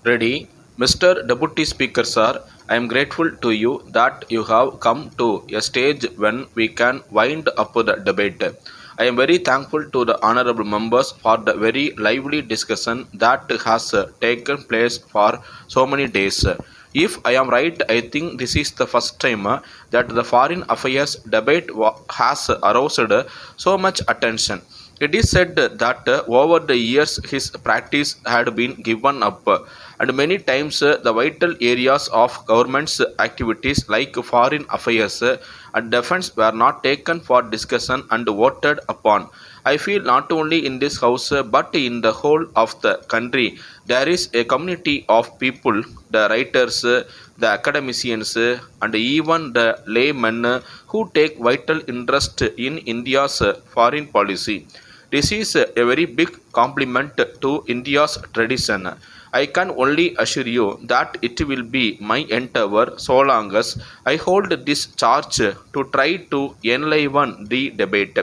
Ready? Mr. Deputy Speaker, sir, I am grateful to you that you have come to a stage when we can wind up the debate. I am very thankful to the honorable members for the very lively discussion that has taken place for so many days. If I am right, I think this is the first time that the foreign affairs debate has aroused so much attention. It is said that over the years his practice had been given up, and many times the vital areas of government's activities like foreign affairs and defense were not taken for discussion and voted upon. I feel not only in this house but in the whole of the country there is a community of people, the writers, the academicians, and even the laymen who take vital interest in India's foreign policy. This is a very big compliment to India's tradition. I can only assure you that it will be my endeavor so long as I hold this charge to try to enliven the debate.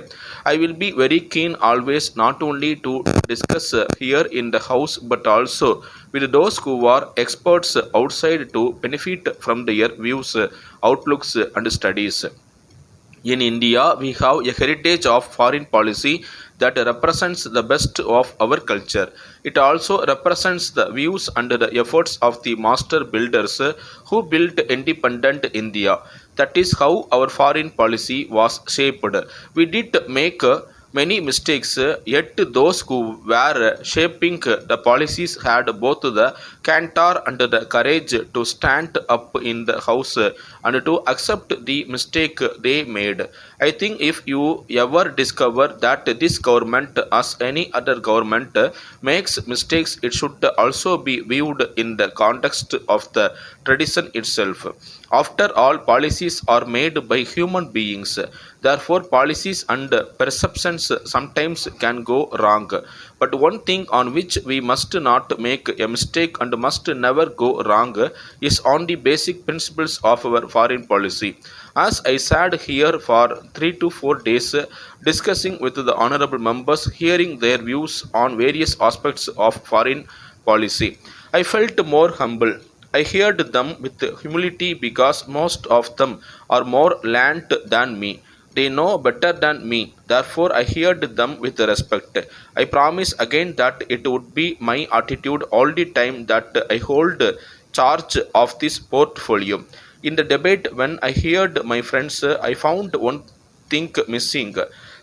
I will be very keen always not only to discuss here in the house but also with those who are experts outside to benefit from their views, outlooks, and studies. In India, we have a heritage of foreign policy that represents the best of our culture. It also represents the views and the efforts of the master builders who built independent India. That is how our foreign policy was shaped. We did make many mistakes, yet those who were shaping the policies had both the canter and the courage to stand up in the house and to accept the mistake they made. I think if you ever discover that this government, as any other government, makes mistakes, it should also be viewed in the context of the tradition itself. After all, policies are made by human beings. Therefore, policies and perceptions sometimes can go wrong. But one thing on which we must not make a mistake and must never go wrong is on the basic principles of our foreign policy. As I sat here for 3 to 4 days discussing with the honorable members, hearing their views on various aspects of foreign policy, I felt more humble. I heard them with humility because most of them are more learned than me. They know better than me. Therefore, I heard them with respect. I promise again that it would be my attitude all the time that I hold charge of this portfolio. In the debate, when I heard my friends, I found one thing missing.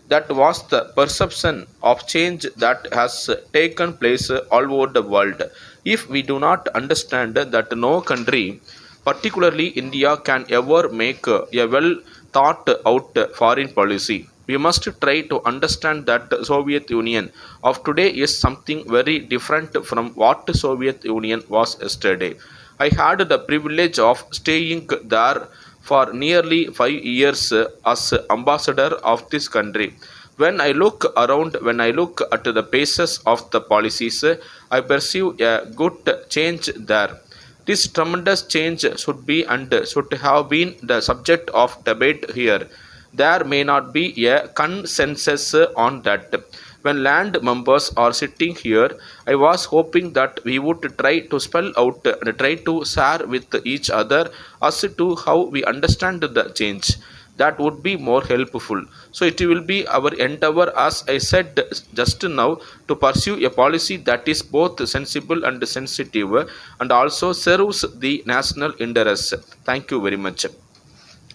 That was the perception of change that has taken place all over the world. If we do not understand that no country, particularly India, can ever make a well thought out foreign policy, we must try to understand that Soviet Union of today is something very different from what Soviet Union was yesterday. I had the privilege of staying there for nearly 5 years as ambassador of this country. When I look at the basis of the policies, I perceive a good change there. This tremendous change should be and should have been the subject of debate here. There may not be a consensus on that. When land members are sitting here, I was hoping that we would try to spell out and try to share with each other as to how we understand the change. That would be more helpful. So it will be our endeavor, as I said just now, to pursue a policy that is both sensible and sensitive and also serves the national interest. Thank you very much.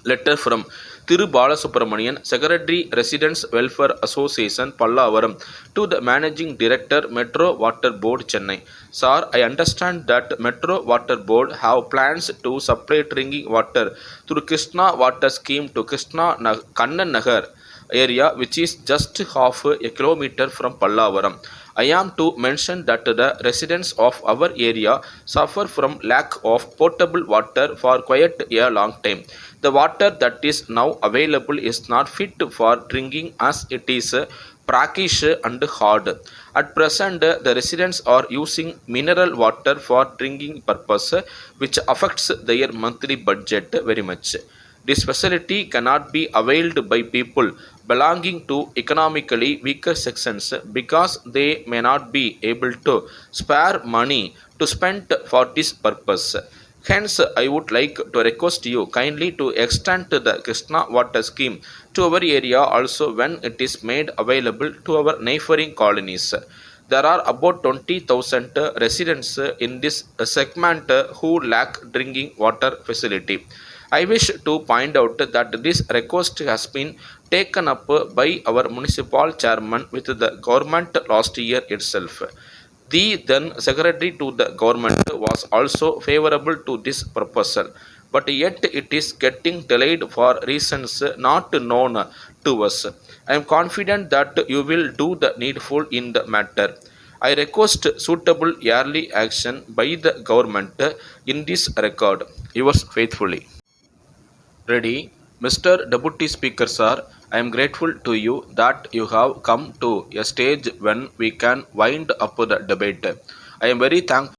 Letter from Thiru Balasubramanian, Secretary Residents Welfare Association, Pallavaram, to the Managing Director, Metro Water Board, Chennai. Sir, I understand that Metro Water Board have plans to supply drinking water through Krishna Water Scheme to Kannan Nagar area, which is just half a kilometer from Pallavaram. I am to mention that the residents of our area suffer from lack of potable water for quite a long time. The water that is now available is not fit for drinking as it is brackish and hard. At present, the residents are using mineral water for drinking purpose, which affects their monthly budget very much. This facility cannot be availed by people belonging to economically weaker sections because they may not be able to spare money to spend for this purpose. Hence, I would like to request you kindly to extend the Krishna water scheme to our area also when it is made available to our neighboring colonies. There are about 20,000 residents in this segment who lack drinking water facility. I wish to point out that this request has been taken up by our municipal chairman with the government last year itself. The then secretary to the government was also favorable to this proposal, but yet it is getting delayed for reasons not known to us. I am confident that you will do the needful in the matter. I request suitable early action by the government in this regard. Yours faithfully. Ready? Mr. Deputy Speaker, sir, I am grateful to you that you have come to a stage when we can wind up the debate. I am very thankful